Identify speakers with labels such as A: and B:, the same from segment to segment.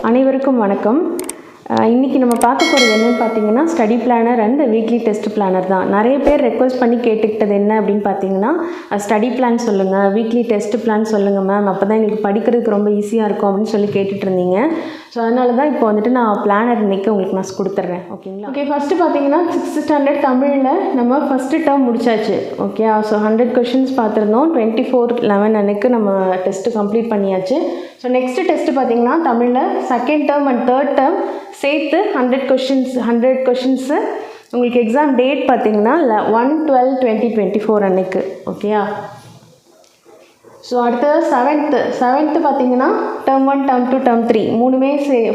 A: அனைவருக்கும் வணக்கம். இன்றைக்கி நம்ம பார்க்க போகிறது என்னென்னு பார்த்தீங்கன்னா study planner and weekly test planar தான். நிறைய பேர் ரெக்வஸ்ட் பண்ணி கேட்டுக்கிட்டது என்ன அப்படின்னு பார்த்தீங்கன்னா ஸ்டடி பிளான் சொல்லுங்கள், வீக்லி டெஸ்ட் பிளான் சொல்லுங்கள் மேம், அப்போ தான் எங்களுக்கு படிக்கிறதுக்கு ரொம்ப ஈஸியாக இருக்கும் அப்படின்னு சொல்லி கேட்டுட்டு இருந்தீங்க. ஸோ அதனால தான் இப்போ வந்துட்டு நான் பிளானர் இன்றைக்கி உங்களுக்கு நான் கொடுத்துட்றேன். ஓகேங்களா? ஓகே, ஃபஸ்ட்டு பார்த்தீங்கன்னா 6th ஸ்டாண்டர்ட் தமிழில் நம்ம ஃபஸ்ட்டு டேர்ம் முடிச்சாச்சு. ஓகே, ஸோ 100 கொஷின்ஸ் பார்த்துருந்தோம். 24/11 அன்னைக்கு நம்ம டெஸ்ட்டு கம்ப்ளீட் பண்ணியாச்சு. ஸோ நெக்ஸ்ட்டு டெஸ்ட்டு பார்த்தீங்கன்னா தமிழில் second term and third term சேர்த்து 100 கொஷின்ஸு உங்களுக்கு எக்ஸாம் டேட் பார்த்தீங்கன்னா 1/12/2024 அன்னைக்கு. ஓகேயா? ஸோ அடுத்தது செவன்த்து பார்த்தீங்கன்னா டேர்ம் 1, டேர்ம் 2, டேர்ம் 3 மூணுமே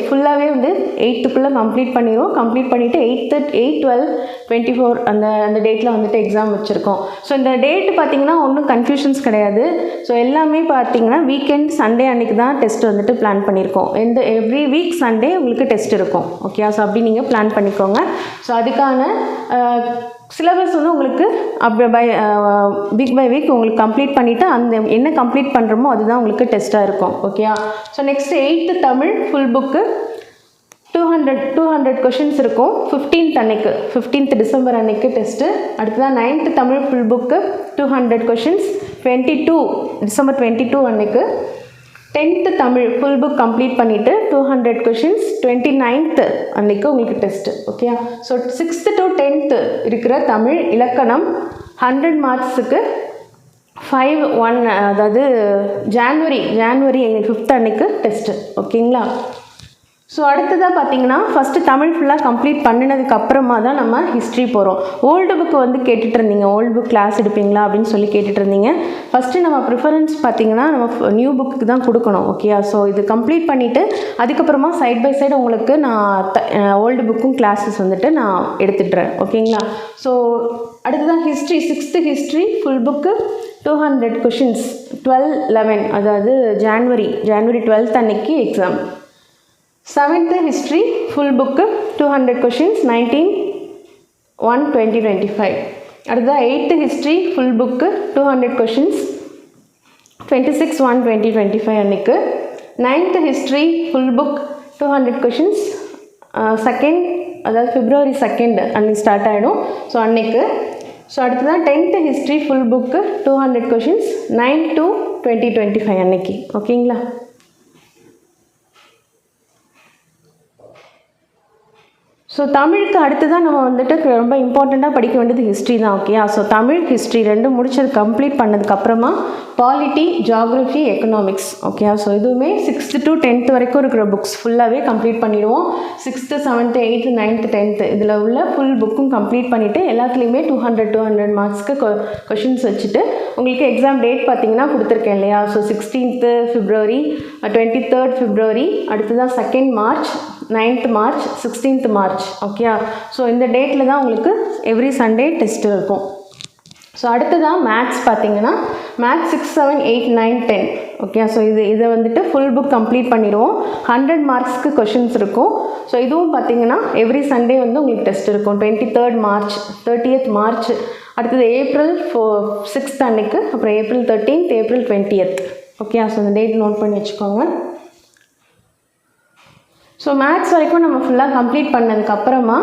A: ஃபுல்லாகவே வந்து 8க்குள்ளே கம்ப்ளீட் பண்ணிடுவோம். கம்ப்ளீட் பண்ணிவிட்டு 8/12/24 அந்த டேட்டில் வந்துட்டு எக்ஸாம் வச்சுருக்கோம். ஸோ இந்த டேட்டு பார்த்தீங்கன்னா ஒன்றும் கன்ஃபியூஷன்ஸ் கிடையாது. ஸோ எல்லாமே பார்த்தீங்கன்னா வீக்கெண்ட் சண்டே அன்றைக்கி தான் டெஸ்ட் வந்துட்டு பிளான் பண்ணியிருக்கோம். எவ்ரி வீக் சண்டே உங்களுக்கு டெஸ்ட் இருக்கும். ஓகே, ஸோ அப்படி நீங்கள் பிளான் பண்ணிக்கோங்க. ஸோ அதுக்கான சிலபஸ் வந்து உங்களுக்கு வீக் பை வீக் உங்களுக்கு கம்ப்ளீட் பண்ணிவிட்டு அந்த என்ன கம்ப்ளீட் பண்ணுறோமோ அதுதான் உங்களுக்கு டெஸ்ட்டாக இருக்கும். Okay, so next 8th Tamil full book 200 questions இருக்கும். 15th டிசம்பர் அன்னைக்கு டெஸ்ட்டு. அடுத்ததான் 9th Tamil full book 200 questions December 22 அன்னைக்கு. 10th Tamil full book complete பண்ணிவிட்டு 200 கொஷின்ஸ் 29th அன்றைக்கு உங்களுக்கு test. Okay, so 6th to 10th இருக்கிற தமிழ் இலக்கணம் 100 மார்க்ஸுக்கு 5/1 அதாவது ஜான்வரி 5th அன்றைக்கு டெஸ்ட்டு. ஓகேங்களா? ஸோ அடுத்ததாக பார்த்தீங்கன்னா ஃபஸ்ட்டு தமிழ் ஃபுல்லாக கம்ப்ளீட் பண்ணினதுக்கு அப்புறமா தான் நம்ம ஹிஸ்ட்ரி போகிறோம். ஓல்டு புக்கு வந்து கேட்டுட்டு இருந்தீங்க, ஓல்டு புக் கிளாஸ் எடுப்பீங்களா அப்படின்னு சொல்லி கேட்டுட்டு இருந்தீங்க. ஃபஸ்ட்டு நம்ம ப்ரிஃபரன்ஸ் பார்த்தீங்கன்னா நம்ம நியூ புக்கு தான் கொடுக்கணும். ஓகேயா? ஸோ இது கம்ப்ளீட் பண்ணிவிட்டு அதுக்கப்புறமா சைட் பை சைடு உங்களுக்கு நான் ஓல்டு புக்கும் கிளாஸஸ் வந்துட்டு நான் எடுத்துட்டுறேன். ஓகேங்களா? ஸோ அடுத்ததான் history 6th history full book 200 questions 12/11 அதாவது ஜான்வரி 12th அன்னைக்கு exam. 7th history full book 200 questions 19/1/2025. அடுத்தது 8th history full book 200 questions 26/1/2025 அன்னைக்கு. 9th history full book 200 questions அதாவது February 2 அன்னைக்கு ஸ்டார்ட் ஆகிடும். ஸோ அன்னைக்கு. ஸோ அடுத்ததான் 10th history full book 200 questions 9/2/2025 அன்னைக்கு. ஓகேங்களா? ஸோ தமிழுக்கு அடுத்து தான் நம்ம வந்துட்டு ரொம்ப இம்பார்ட்டண்ட்டாக படிக்க வேண்டியது ஹிஸ்ட்ரி தான். ஓகே, ஸோ தமிழ் ஹிஸ்ட்ரி 2 முடிச்சது கம்ப்ளீட் பண்ணதுக்கப்புறமா polity, geography, economics. Okay, so இதுவுமே 6th to 10th வரைக்கும் இருக்கிற புக்ஸ் ஃபுல்லாகவே கம்ப்ளீட் பண்ணிடுவோம். 6th, 7th, 8th, 9th, 10th இதில் உள்ள ஃபுல் புக்கும் கம்ப்ளீட் பண்ணிவிட்டு எல்லாத்துலேயுமே 200 மார்க்ஸ்க்கு கொஷின்ஸ் வச்சுட்டு உங்களுக்கு எக்ஸாம் டேட் பார்த்தீங்கன்னா கொடுத்துருக்கேன் இல்லையா? So 16th February, 23rd February, அடுத்ததான் 2nd March, 9th March, 16th March. Okay, so இந்த டேட்டில் தான் உங்களுக்கு எவ்ரி சண்டே டெஸ்ட் இருக்கும். ஸோ அடுத்ததான் மேத்ஸ் பார்த்தீங்கன்னா மேத்ஸ் 6, 7, 8, 9, 10. ஓகே, ஸோ இதை வந்துட்டு ஃபுல் புக் கம்ப்ளீட் பண்ணிடுவோம். 100 மார்க்ஸ்க்கு கொஷின்ஸ் இருக்கும். ஸோ இதுவும் பார்த்தீங்கன்னா எவ்ரி சண்டே வந்து உங்களுக்கு டெஸ்ட் இருக்கும். 23rd March, 30th March, அடுத்தது April 6th அன்னைக்கு, அப்புறம் April 13th, April 20th. Okay, so இந்த டேட் நோட் பண்ணி வச்சுக்கோங்க. ஸோ மேத்ஸ் வரைக்கும் நம்ம ஃபுல்லாக கம்ப்ளீட் பண்ணதுக்கப்புறமா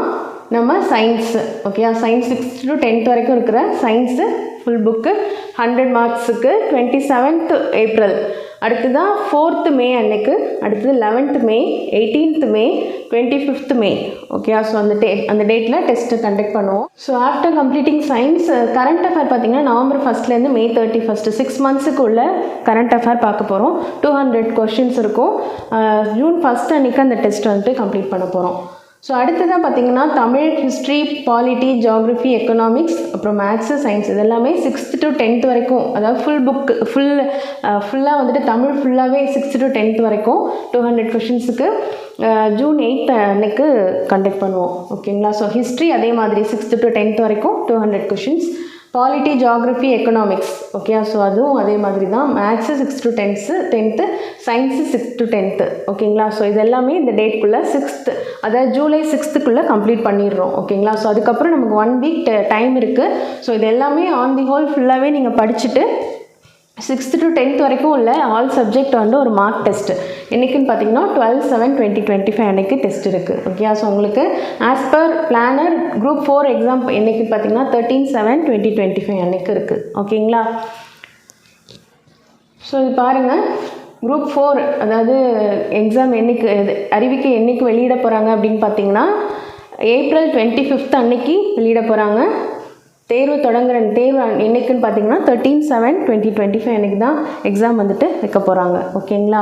A: நம்ம science. Okay, science 6th to 10th வரைக்கும் இருக்கிற science full book 100 மார்க்ஸுக்கு 27th April. அடுத்ததான் 4th May அன்னைக்கு. அடுத்தது 11th May, 18th May, 25th May. Okay, so அந்த டேட்டில் டெஸ்ட்டு கண்டக்ட் பண்ணுவோம். So after completing science current affair பார்த்தீங்கன்னா November 1st May 31st 6 monthsக்கு உள்ள கரண்ட் அஃபேர் பார்க்க போகிறோம். 200 கொஷின்ஸ் இருக்கும். June 1st அன்றைக்கி அந்த டெஸ்ட் வந்துட்டு கம்ப்ளீட் பண்ண போகிறோம். ஸோ அடுத்ததாக பார்த்தீங்கன்னா Tamil, history, polity, geography, economics, அப்புறம் மேத்ஸு, சயின்ஸ் இதெல்லாமே 6th to 10th வரைக்கும், அதாவது ஃபுல் புக் ஃபுல்லாக வந்துட்டு தமிழ் ஃபுல்லாகவே 6th to 10th வரைக்கும் 200 கொஷின்ஸுக்கு June 8th அன்னைக்கு கண்டக்ட் பண்ணுவோம். ஓகேங்களா? ஸோ ஹிஸ்ட்ரி அதே மாதிரி 6th to 10th வரைக்கும் 200 questions. Polity, geography, economics. Okay, so அதுவும் அதே மாதிரி தான். Maths 6th to 10th, science 6th to 10th. ஓகேங்களா? ஸோ இது எல்லாமே இந்த டேட்குள்ளே 6th அதாவது July 6th கம்ப்ளீட் பண்ணிடுறோம். ஓகேங்களா? ஸோ அதுக்கப்புறம் நமக்கு 1 week டைம் இருக்குது. ஸோ இது எல்லாமே ஆன் தி ஹோல் ஃபுல்லாகவே நீங்கள் படிச்சுட்டு 6th to 10th வரைக்கும் உள்ள ஆல் சப்ஜெக்ட் வந்து ஒரு மார்க் டெஸ்ட்டு என்றைக்குன்னு பார்த்தீங்கன்னா 12/7/2025 அன்றைக்கி டெஸ்ட் இருக்குது. ஓகே, ஸோ உங்களுக்கு as per planner group 4 exam என்றைக்குன்னு பார்த்தீங்கன்னா 13/7/2025 அன்றைக்கு இருக்குது. ஓகேங்களா? ஸோ இது பாருங்கள், குரூப் 4 அதாவது எக்ஸாம் என்றைக்கு அறிவிக்கை என்றைக்கு வெளியிட போகிறாங்க அப்படின்னு பார்த்தீங்கன்னா April 25 அன்னைக்கு வெளியிட போகிறாங்க. தேர்வு என்றைக்குன்னு பார்த்தீங்கன்னா 13/7/2025 அன்றைக்கி தான் எக்ஸாம் வந்துட்டு வைக்க போகிறாங்க. ஓகேங்களா?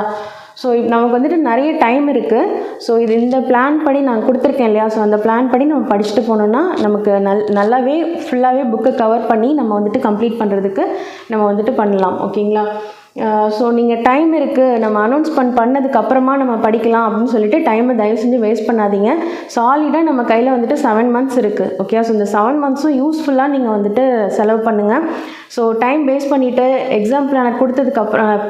A: ஸோ நமக்கு வந்துட்டு நிறைய டைம் இருக்குது. ஸோ இந்த பிளான் படி நான் கொடுத்துருக்கேன் இல்லையா, ஸோ அந்த பிளான் படி நம்ம படிச்சுட்டு போனோம்னா நமக்கு நல்லாவே ஃபுல்லாகவே புக்கை கவர் பண்ணி நம்ம வந்துட்டு கம்ப்ளீட் பண்ணுறதுக்கு நம்ம வந்துட்டு பண்ணலாம். ஓகேங்களா? ஸோ நீங்கள் டைம் இருக்குது, நம்ம அனௌன்ஸ் பண்ணதுக்கப்புறமா நம்ம படிக்கலாம் அப்படின்னு சொல்லிட்டு டைமை தயவு செஞ்சு வேஸ்ட் பண்ணாதீங்க. சாலிடாக நம்ம கையில் வந்துட்டு 7 months இருக்குது. ஓகே, ஸோ இந்த 7 monthsம் யூஸ்ஃபுல்லாக நீங்கள் வந்துட்டு செலவு பண்ணுங்கள். ஸோ டைம் வேஸ்ட் பண்ணிவிட்டு எக்ஸாம் பிளானை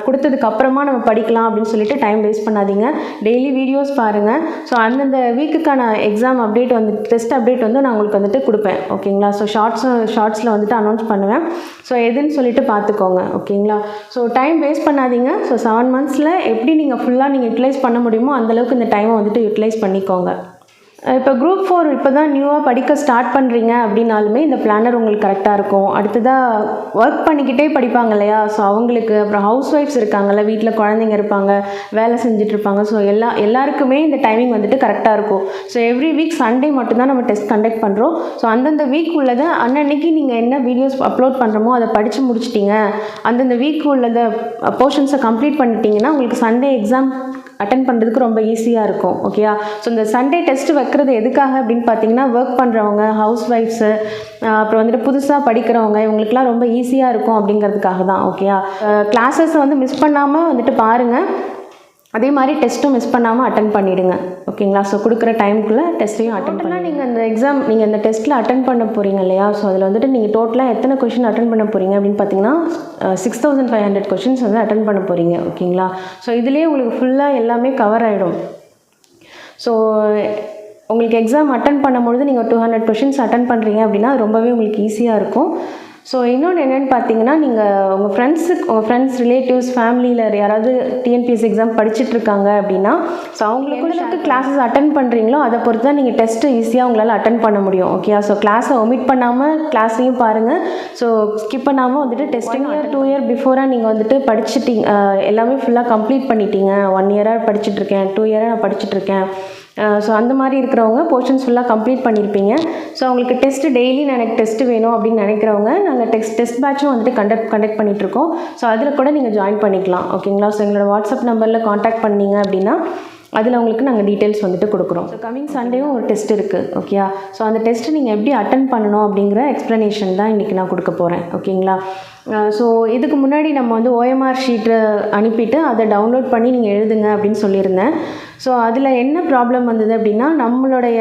A: கொடுத்ததுக்கப்புறமா நம்ம படிக்கலாம் அப்படின்னு சொல்லிட்டு டைம் வேஸ்ட் பண்ணாதீங்க. டெய்லி வீடியோஸ் பாருங்கள். ஸோ அந்தந்த வீக்குக்கான எக்ஸாம் அப்டேட் டெஸ்ட் அப்டேட் நான் உங்களுக்கு வந்துட்டு கொடுப்பேன். ஓகேங்களா? ஸோ ஷார்ட்ஸில் வந்துட்டு அனௌன்ஸ் பண்ணுவேன். ஸோ எதுன்னு சொல்லிட்டு பார்த்துக்கோங்க. ஓகேங்களா? ஸோ டைம் வேஸ்ட் பண்ணாதீங்க. ஸோ 7 monthsல எப்படி நீங்கள் ஃபுல்லாக யூட்டிலைஸ் பண்ண முடியுமோ அந்தளவுக்கு இந்த டைமை வந்துட்டு யூட்டிலைஸ் பண்ணிக்கோங்க. இப்போ குரூப் 4 இப்போ தான் நியூவாக படிக்க ஸ்டார்ட் பண்ணுறீங்க அப்படின்னாலுமே இந்த பிளானர் உங்களுக்கு கரெக்டாக இருக்கும். அடுத்ததாக ஒர்க் பண்ணிக்கிட்டே படிப்பாங்க இல்லையா, ஸோ அவங்களுக்கு, அப்புறம் ஹவுஸ் ஒய்ஃப்ஸ் இருக்காங்கல்ல, வீட்டில் குழந்தைங்க இருப்பாங்க, வேலை செஞ்சிட்ருப்பாங்க. ஸோ எல்லாருக்குமே இந்த டைமிங் வந்துட்டு கரெக்டாக இருக்கும். ஸோ எவ்ரி வீக் சண்டே மட்டும்தான் நம்ம டெஸ்ட் கண்டக்ட் பண்ணுறோம். ஸோ அந்தந்த வீக் உள்ளதை அன்னன்னைக்கு நீங்கள் என்ன வீடியோஸ் அப்லோட் பண்ணுறோமோ அதை படித்து முடிச்சிட்டிங்க, அந்தந்த வீக் உள்ளதை போர்ஷன்ஸை கம்ப்ளீட் பண்ணிட்டீங்கன்னா உங்களுக்கு சண்டே எக்ஸாம் அட்டன் பண்ணுறதுக்கு ரொம்ப ஈஸியாக இருக்கும். ஓகேயா? ஸோ இந்த சண்டே டெஸ்ட்டு வைக்கிறது எதுக்காக அப்படின்னு பார்த்தீங்கன்னா ஒர்க் பண்ணுறவங்க, ஹவுஸ் ஒய்ஃப்ஸு, அப்புறம் வந்துட்டு புதுசாக படிக்கிறவங்க, இவங்களுக்குலாம் ரொம்ப ஈஸியாக இருக்கும் அப்படிங்கிறதுக்காக தான். ஓகேயா? கிளாஸஸை மிஸ் பண்ணாமல் வந்துட்டு பாருங்கள். அதே மாதிரி டெஸ்ட்டும் மிஸ் பண்ணாமல் அட்டன் பண்ணிவிடுங்க. ஓகேங்களா? ஸோ கொடுக்குற டைமுக்குள்ளே டெஸ்ட்டையும் அட்டன் பண்ணலாம். நீங்கள் இந்த டெஸ்ட்டில் அட்டன் பண்ண போகிறீங்க இல்லையா, ஸோ அதில் வந்துட்டு நீங்கள் டோட்டலாக எத்தனை கொஷின் அட்டன் பண்ண போகிறீங்க அப்படின்னு பார்த்தீங்கன்னா 6500 கொஷின்ஸ் அட்டன் பண்ண போகிறீங்க. ஓகேங்களா? ஸோ இதுலேயே உங்களுக்கு ஃபுல்லாக எல்லாமே கவர் ஆகிடும். ஸோ உங்களுக்கு எக்ஸாம் அட்டன் பண்ணும்பொழுது நீங்கள் 200 கொஷின்ஸ் அட்டன் பண்ணுறீங்க அப்படின்னா ரொம்பவே உங்களுக்கு ஈஸியாக இருக்கும். ஸோ இன்னொன்று என்னென்னு பார்த்தீங்கன்னா, நீங்கள் உங்கள் ஃப்ரெண்ட்ஸ், ரிலேட்டிவ்ஸ், ஃபேமிலியில் யாராவது டிஎன்பிஎஸ்சி எக்ஸாம் படிச்சுட்ருக்காங்க அப்படின்னா, ஸோ அவங்களுக்கு கிளாஸஸ் அட்டன் பண்ணுறீங்களோ அதை பொறுத்து தான் நீங்கள் டெஸ்ட்டு ஈஸியாக உங்களால் அட்டன் பண்ண முடியும். ஓகே, ஸோ கிளாஸை ஒமிட் பண்ணாமல் கிளாஸையும் பாருங்கள். ஸோ ஸ்கிப் பண்ணாமல் வந்துட்டு டெஸ்டிங் 2 year பிஃபோராக நீங்கள் வந்துட்டு படிச்சுட்டிங்க, எல்லாமே ஃபுல்லாக கம்ப்ளீட் பண்ணிட்டீங்க. 1 year படிச்சுட்ருக்கேன், 2 year நான் படிச்சுட்ருக்கேன். ஸோ அந்த மாதிரி இருக்கிறவங்க போர்ஷன்ஸ் ஃபுல்லாக கம்ப்ளீட் பண்ணியிருப்பீங்க. ஸோ அவங்களுக்கு டெஸ்ட்டு டெய்லி எனக்கு டெஸ்ட்டு வேணும் அப்படின்னு நினைக்கிறவங்க நாங்கள் டெஸ்ட் பேட்சும் வந்துட்டு கண்டக்ட் பண்ணிகிட்ருக்கோம். ஸோ அதில் கூட நீங்கள் ஜாயின் பண்ணிக்கலாம். ஓகேங்களா? ஸோ எங்களோட வாட்ஸ்அப் நம்பரில் காண்டாக்ட் பண்ணிங்க அப்படின்னா அதில் உங்களுக்கு நாங்கள் டீட்டெயில்ஸ் வந்துட்டு கொடுக்குறோம். ஸோ கமிங் சண்டேவும் ஒரு டெஸ்ட் இருக்குது. ஓகேயா? ஸோ அந்த டெஸ்ட்டு நீங்கள் எப்படி அட்டன் பண்ணணும் அப்படிங்கிற எக்ஸ்ப்ளனேஷன் தான் இன்றைக்கி நான் கொடுக்க போகிறேன். ஓகேங்களா? ஸோ இதுக்கு முன்னாடி நம்ம OMR ஷீட்டை அனுப்பிட்டு அதை டவுன்லோட் பண்ணி நீங்கள் எழுதுங்க அப்படின்னு சொல்லியிருந்தேன். ஸோ அதில் என்ன ப்ராப்ளம் வந்தது அப்படின்னா, நம்மளுடைய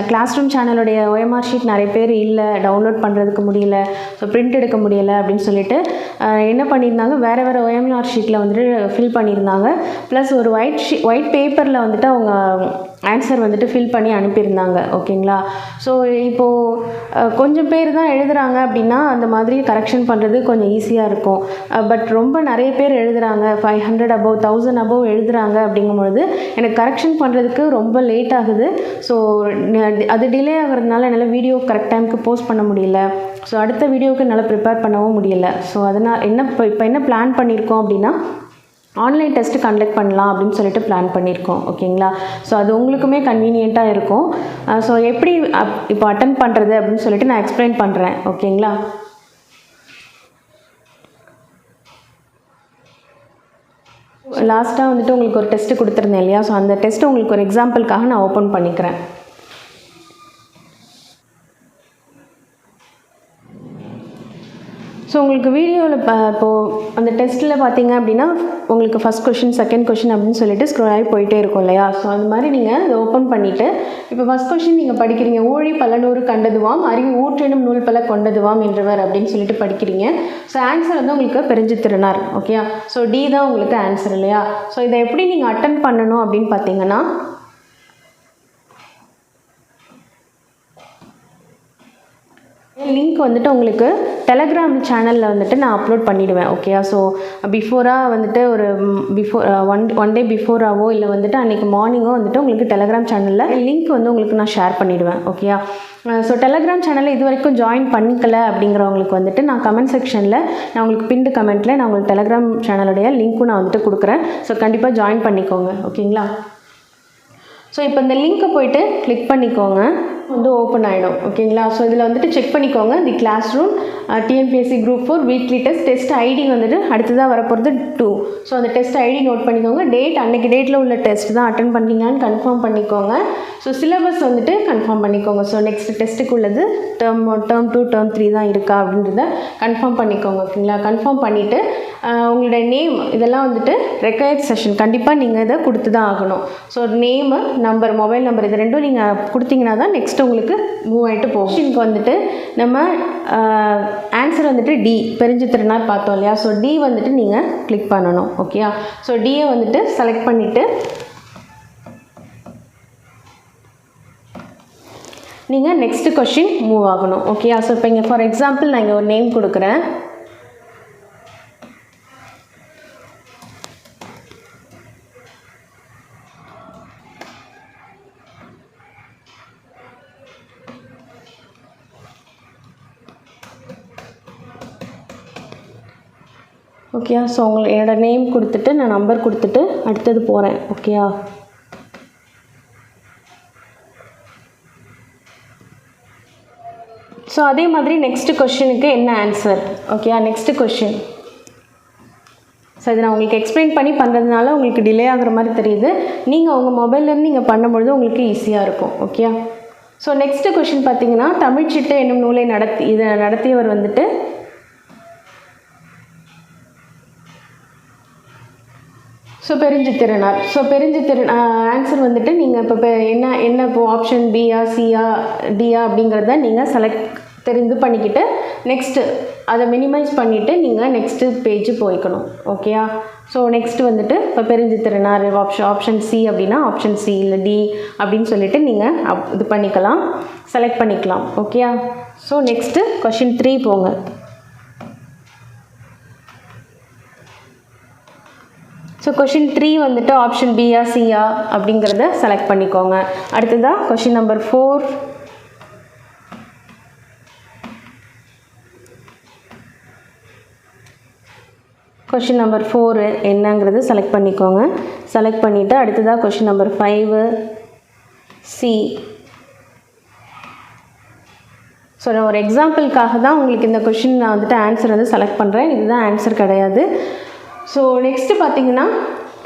A: கிளாஸ் ரூம் சேனலுடைய OMR ஷீட் நிறைய பேர் இல்லை, டவுன்லோட் பண்ணுறதுக்கு முடியல, ஸோ பிரிண்ட் எடுக்க முடியலை அப்படின்னு சொல்லிட்டு என்ன பண்ணியிருந்தாங்க, வேறு OMR ஷீட்டில் வந்துட்டு ஃபில் பண்ணியிருந்தாங்க. ப்ளஸ் ஒரு ஒயிட் பேப்பரில் வந்துட்டு அவங்க ஆன்சர் வந்துட்டு ஃபில் பண்ணி அனுப்பியிருந்தாங்க. ஓகேங்களா? ஸோ இப்போது கொஞ்சம் பேர் தான் எழுதுகிறாங்க அப்படின்னா அந்த மாதிரி கரெக்ஷன் பண்ணுறது கொஞ்சம் ஈஸியாக இருக்கும். பட் ரொம்ப நிறைய பேர் எழுதுகிறாங்க, 500 above 1000 above எழுதுகிறாங்க அப்படிங்கும்பொழுது எனக்கு கரெக்ஷன் பண்ணுறதுக்கு ரொம்ப லேட் ஆகுது. ஸோ அது டிலே ஆகிறதுனால என்னால் வீடியோ கரெக்ட் டைமுக்கு போஸ்ட் பண்ண முடியல. ஸோ அடுத்த வீடியோவுக்கு என்னால் ப்ரிப்பேர் பண்ணவும் முடியலை. ஸோ அதனால் இப்போ என்ன பிளான் பண்ணியிருக்கோம் அப்படின்னா, ஆன்லைன் டெஸ்ட்டு கண்டக்ட் பண்ணலாம் அப்படின்னு சொல்லிட்டு பிளான் பண்ணியிருக்கோம். ஓகேங்களா? ஸோ அது உங்களுக்குமே கன்வீனியண்ட்டாக இருக்கும். ஸோ எப்படி இப்போ அட்டன் பண்ணுறது அப்படின்னு சொல்லிட்டு நான் எக்ஸ்பிளைன் பண்ணுறேன். ஓகேங்களா? லாஸ்ட்டாக வந்துட்டு உங்களுக்கு ஒரு டெஸ்ட்டு கொடுத்துருந்தேன் இல்லையா, ஸோ அந்த டெஸ்ட்டு உங்களுக்கு ஒரு எக்ஸாம்பிளுக்காக நான் ஓப்பன் பண்ணிக்கிறேன். ஸோ உங்களுக்கு வீடியோவில் இப்போது அந்த டெஸ்ட்டில் பார்த்தீங்க அப்படின்னா உங்களுக்கு ஃபஸ்ட் கொஷின், செகண்ட் கொஷின் அப்படின்னு சொல்லிட்டு ஸ்க்ரோல் ஆகி போயிட்டே இருக்கும் இல்லையா. ஸோ அந்த மாதிரி நீங்கள் அதை ஓப்பன் பண்ணிவிட்டு இப்போ ஃபஸ்ட் கொஷின் நீங்கள் படிக்கிறீங்க, ஊழி பலநூறு கண்டதுவாம், அறிவு ஊற்றெனும் நூல் பல கொண்டதுவாம் என்றவர் அப்படின்னு சொல்லிட்டு படிக்கிறீங்க. ஸோ ஆன்சர் வந்து உங்களுக்கு பெருஞ்சித்திரனார். ஓகேயா? ஸோ டி தான் உங்களுக்கு ஆன்சர் இல்லையா. ஸோ இதை எப்படி நீங்கள் அட்டன் பண்ணணும் அப்படின்னு பார்த்தீங்கன்னா, லிங்க் வந்துட்டு உங்களுக்கு டெலகிராம் சேனலில் வந்துட்டு நான் அப்லோட் பண்ணிவிடுவேன். ஓகேயா? ஸோ பிஃபோராக வந்துட்டு ஒரு ஒன் டே பிஃபோராகவோ இல்லை வந்துட்டு அன்றைக்கி மார்னிங்கோ வந்துட்டு உங்களுக்கு டெலகிராம் சேனலில் லிங்க் வந்து உங்களுக்கு நான் ஷேர் பண்ணிவிடுவேன். ஓகேயா? ஸோ டெலகிராம் சேனலில் இது வரைக்கும் ஜாயின் பண்ணிக்கல அப்படிங்கிறவங்களுக்கு வந்துட்டு நான் கமெண்ட் செக்ஷனில் நான் உங்களுக்கு பின்டு கமெண்ட்டில் நான் உங்களுக்கு டெலகிராம் சேனலுடைய லிங்க்கும் நான் வந்துட்டு கொடுக்குறேன். ஸோ கண்டிப்பாக ஜாயின் பண்ணிக்கோங்க. ஓகேங்களா? ஸோ இப்போ இந்த லிங்க்கை போய்ட்டு கிளிக் பண்ணிக்கோங்க, வந்து ஓப்பன் ஆகிடும். ஓகேங்களா? ஸோ இதில் வந்துட்டு செக் பண்ணிக்கோங்க, the class room TNPSC group 4 weekly test ID வந்துட்டு அடுத்ததாக வரப்போகிறது 2. ஸோ அந்த டெஸ்ட் ஐடி நோட் பண்ணிக்கோங்க, டேட் அன்றைக்கி டேட்டில் உள்ள டெஸ்ட் தான் அட்டன் பண்ணீங்கன்னு கன்ஃபார்ம் பண்ணிக்கோங்க. ஸோ சிலபஸ் வந்துட்டு கன்ஃபார்ம் பண்ணிக்கோங்க. ஸோ நெக்ஸ்ட் டெஸ்ட்டுக்கு உள்ளது டேர்ம் 2 டேர்ம் 3 தான் இருக்கா அப்படின்றத கன்ஃபார்ம் பண்ணிக்கோங்க. ஓகேங்களா? கன்ஃபார்ம் பண்ணிவிட்டு உங்களுடைய நேம் இதெல்லாம் வந்துட்டு ரெக்வயர்ட் செஷன் கண்டிப்பாக நீங்கள் இதை கொடுத்து தான் ஆகணும். So name, number, mobile number இது ரெண்டும் நீங்கள் கொடுத்தீங்கன்னா தான் நெக்ஸ்ட் உங்களுக்கு மூவ் ஆகிட்டு போகும். கொஷினுக்கு வந்துட்டு நம்ம ஆன்சர் வந்துட்டு டி பெருஞ்சித்திரனார் பார்த்தோம் இல்லையா? ஸோ டி வந்துட்டு நீங்கள் கிளிக் பண்ணணும். ஓகேயா? ஸோ டியை வந்துட்டு செலக்ட் பண்ணிவிட்டு நீங்கள் நெக்ஸ்ட்டு கொஷின் மூவ் ஆகணும். ஓகேயா? ஸோ இப்போ இங்கே ஃபார் எக்ஸாம்பிள் நான் இங்கே ஒரு நேம் கொடுக்குறேன். ஓகேயா? ஸோ என்னோடய நேம் கொடுத்துட்டு நான் நம்பர் கொடுத்துட்டு அடுத்தது போகிறேன். ஓகேயா? ஸோ அதே மாதிரி நெக்ஸ்ட்டு கொஷினுக்கு என்ன ஆன்சர்? ஓகேயா? Next question. ஸோ இதை நான் உங்களுக்கு எக்ஸ்பிளைன் பண்ணி பண்ணுறதுனால உங்களுக்கு டிலே ஆகிற மாதிரி தெரியுது. நீங்கள் உங்கள் மொபைல்லேருந்து நீங்கள் பண்ணும்பொழுது உங்களுக்கு ஈஸியாக இருக்கும். ஓகேயா? ஸோ நெக்ஸ்ட்டு கொஷின் பார்த்தீங்கன்னா, தமிழ்ச்சிட்டு என்னும் நூலை நடத்தியவர் வந்துட்டு பெருஞ்சித்திரனார். ஆன்சர் வந்துட்டு நீங்கள் இப்போ என்ன இப்போ ஆப்ஷன் பியா, சியா, டியா அப்படிங்கிறத நீங்கள் தெரிந்து பண்ணிக்கிட்டு நெக்ஸ்ட்டு அதை மினிமைஸ் பண்ணிவிட்டு நீங்கள் நெக்ஸ்ட்டு பேஜ் போய்க்கணும். ஓகேயா? ஸோ நெக்ஸ்ட்டு வந்துட்டு இப்போ பெருஞ்சித்திரனார் ஆப்ஷன் சி அப்படின்னா ஆப்ஷன் சி இல்லை டி அப்படின்னு சொல்லிவிட்டு நீங்கள் இது பண்ணிக்கலாம், செலக்ட் பண்ணிக்கலாம். ஓகேயா? ஸோ நெக்ஸ்ட்டு கொஷின் 3 போங்க. ஸோ கொஷின் 3 வந்துட்டு ஆப்ஷன் பியா, சியா அப்படிங்கிறத செலக்ட் பண்ணிக்கோங்க. அடுத்ததாக கொஷின் நம்பர் 4. கொஷின் நம்பர் 4 என்னங்கிறது செலக்ட் பண்ணிக்கோங்க. செலக்ட் பண்ணிவிட்டு அடுத்ததாக கொஷின் நம்பர் 5 சி. ஸோ நான் ஒரு எக்ஸாம்பிளுக்காக தான் உங்களுக்கு இந்த கொஷின் நான் வந்துட்டு ஆன்சர் வந்து செலக்ட் பண்ணுறேன். இதுதான் ஆன்சர் கிடையாது. ஸோ நெக்ஸ்ட்டு பார்த்தீங்கன்னா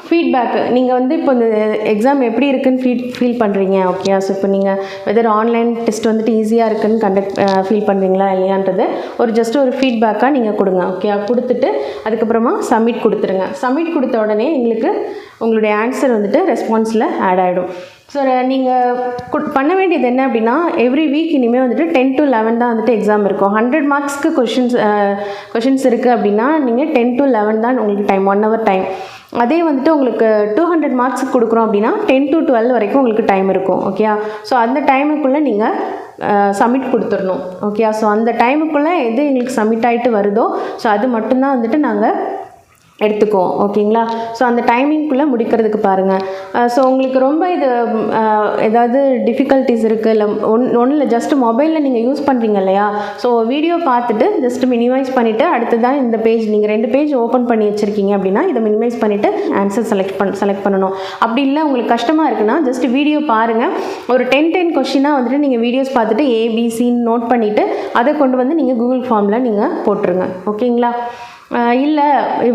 A: ஃபீட்பேக்கு. நீங்கள் வந்து இப்போ இந்த எக்ஸாம் எப்படி இருக்குதுன்னு ஃபீல் பண்ணுறீங்க. ஓகே? ஸோ இப்போ நீங்கள் வெதர் ஆன்லைன் டெஸ்ட் வந்துட்டு ஈஸியாக இருக்குதுன்னு ஃபீல் பண்ணுறீங்களா இல்லையான்றது ஜஸ்ட் ஒரு ஃபீட்பேக்காக நீங்கள் கொடுங்க. ஓகே? கொடுத்துட்டு அதுக்கப்புறமா சப்மிட் கொடுத்துருங்க. சப்மிட் கொடுத்த உடனே உங்களுடைய ஆன்சர் வந்துட்டு ரெஸ்பான்ஸில் ஆட் ஆகிடும். ஸோ நீங்கள் பண்ண வேண்டியது என்ன அப்படின்னா, எவ்ரி வீக் இனிமேல் வந்துட்டு 10 to 11 தான் வந்துட்டு எக்ஸாம் இருக்கும். 100 மார்க்ஸ்க்கு கொஷின்ஸ் இருக்குது அப்படின்னா நீங்கள் 10 to 11 தான் உங்களுக்கு டைம், 1 hour டைம். அதே வந்துட்டு உங்களுக்கு 200 மார்க்ஸுக்கு கொடுக்குறோம் அப்படின்னா 10 to 12 வரைக்கும் உங்களுக்கு டைம் இருக்கும். ஓகேயா? ஸோ அந்த டைமுக்குள்ளே நீங்கள் சப்மிட் கொடுத்துடணும். ஓகேயா? ஸோ அந்த டைமுக்குள்ளே எது எங்களுக்கு சப்மிட் ஆகிட்டு வருதோ ஸோ அது மட்டும்தான் வந்துட்டு நாங்கள் எடுத்துக்குவோம். ஓகேங்களா? ஸோ அந்த டைமிங்குள்ளே முடிக்கிறதுக்கு பாருங்கள். ஸோ உங்களுக்கு ரொம்ப இது ஏதாவது டிஃபிகல்ட்டிஸ் இருக்குது இல்லை ஒன்றும் இல்லை, ஜஸ்ட்டு மொபைலில் நீங்கள் யூஸ் பண்ணுறீங்க இல்லையா? ஸோ வீடியோ பார்த்துட்டு ஜஸ்ட்டு மினிமைஸ் பண்ணிவிட்டு அடுத்ததான் இந்த பேஜ் நீங்கள் 2 பேஜ் ஓப்பன் பண்ணி வச்சுருக்கீங்க அப்படின்னா இதை மினிமைஸ் பண்ணிவிட்டு ஆன்சர் செலக்ட் பண்ணணும். அப்படி இல்லை உங்களுக்கு கஷ்டமாக இருக்குன்னா ஜஸ்ட் வீடியோ பாருங்கள். ஒரு 10 கொஷினாக வந்துட்டு நீங்கள் வீடியோஸ் பார்த்துட்டு ஏபிசின்னு நோட் பண்ணிவிட்டு அதை கொண்டு வந்து நீங்கள் கூகுள் ஃபார்மில் நீங்கள் போட்டுருங்க. ஓகேங்களா? இல்லை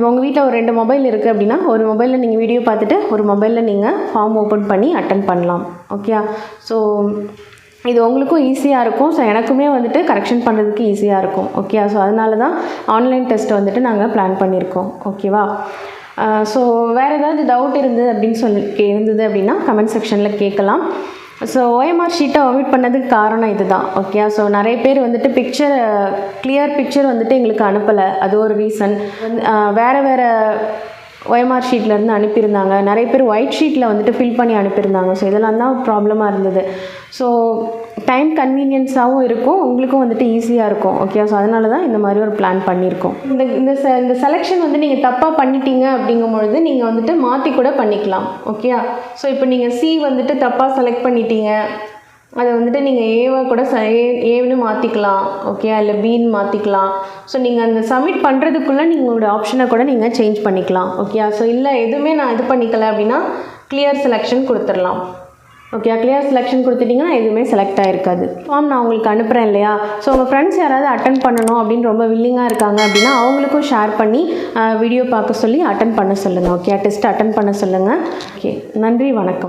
A: உங்கள் வீட்டில் ஒரு 2 மொபைல் இருக்குது அப்படின்னா ஒரு மொபைலில் நீங்கள் வீடியோ பார்த்துட்டு ஒரு மொபைலில் நீங்கள் ஃபார்ம் ஓப்பன் பண்ணி அட்டன் பண்ணலாம். ஓகே? ஸோ இது உங்களுக்கும் ஈஸியாக இருக்கும். ஸோ எனக்குமே வந்துட்டு கரெக்ஷன் பண்ணுறதுக்கு ஈஸியாக இருக்கும். ஓகே? ஸோ அதனால தான் ஆன்லைன் டெஸ்ட் வந்துட்டு நாங்கள் பிளான் பண்ணியிருக்கோம். ஓகேவா? ஸோ வேறு ஏதாவது டவுட் இருந்தது அப்படின்னா கமெண்ட் செக்ஷனில் கேட்கலாம். ஸோ OMR ஷீட்டை ஒமிட் பண்ணதுக்கு காரணம் இதுதான். ஓகே? ஸோ நிறைய பேர் வந்துட்டு கிளியர் பிக்சர் வந்துட்டு எங்களுக்கு அனுப்பலை, அது ஒரு ரீசன். வேறு OMR ஷீட்லேருந்து அனுப்பியிருந்தாங்க. நிறைய பேர் ஒயிட் ஷீட்டில் வந்துட்டு ஃபில் பண்ணி அனுப்பியிருந்தாங்க. ஸோ இதெல்லாம் தான் ப்ராப்ளமாக இருந்தது. ஸோ டைம் கன்வீனியன்ஸாகவும் இருக்கும், உங்களுக்கும் வந்துட்டு ஈஸியாக இருக்கும். ஓகே, ஸோ அதனால தான் இந்த மாதிரி ஒரு பிளான் பண்ணியிருக்கோம். இந்த செலெக்ஷன் வந்து நீங்கள் தப்பாக பண்ணிட்டீங்க அப்படிங்கும்பொழுது நீங்கள் வந்துட்டு மாற்றி கூட பண்ணிக்கலாம். ஓகே, ஸோ இப்போ நீங்கள் சி வந்துட்டு தப்பாக செலக்ட் பண்ணிட்டீங்க, அதை வந்துட்டு நீங்கள் ஏவை கூட ஏன்னு மாற்றிக்கலாம். ஓகே, இல்லை பின்னு மாற்றிக்கலாம். ஸோ நீங்கள் அந்த சப்மிட் பண்ணுறதுக்குள்ளே நீங்கள் உங்களோட ஆப்ஷனை கூட நீங்கள் சேஞ்ச் பண்ணிக்கலாம். ஓகே, ஸோ இல்லை எதுவுமே நான் இது பண்ணிக்கல அப்படின்னா கிளியர் செலெக்ஷன் கொடுத்துடலாம். ஓகே, கிளியர் செலெக்ஷன் கொடுத்துட்டிங்கன்னா எதுவுமே செலக்ட் ஆகிருக்காது. ஃபார்ம் நான் உங்களுக்கு அனுப்புகிறேன் இல்லையா, ஸோ உங்கள் ஃப்ரெண்ட்ஸ் யாராவது அட்டன் பண்ணணும் அப்படின்னு ரொம்ப வில்லிங்காக இருக்காங்க அப்படின்னா அவங்களுக்கும் ஷேர் பண்ணி வீடியோ பார்க்க சொல்லி அட்டன் பண்ண சொல்லுங்கள். ஓகே, டெஸ்ட் அட்டன் பண்ண சொல்லுங்கள். ஓகே, நன்றி, வணக்கம்.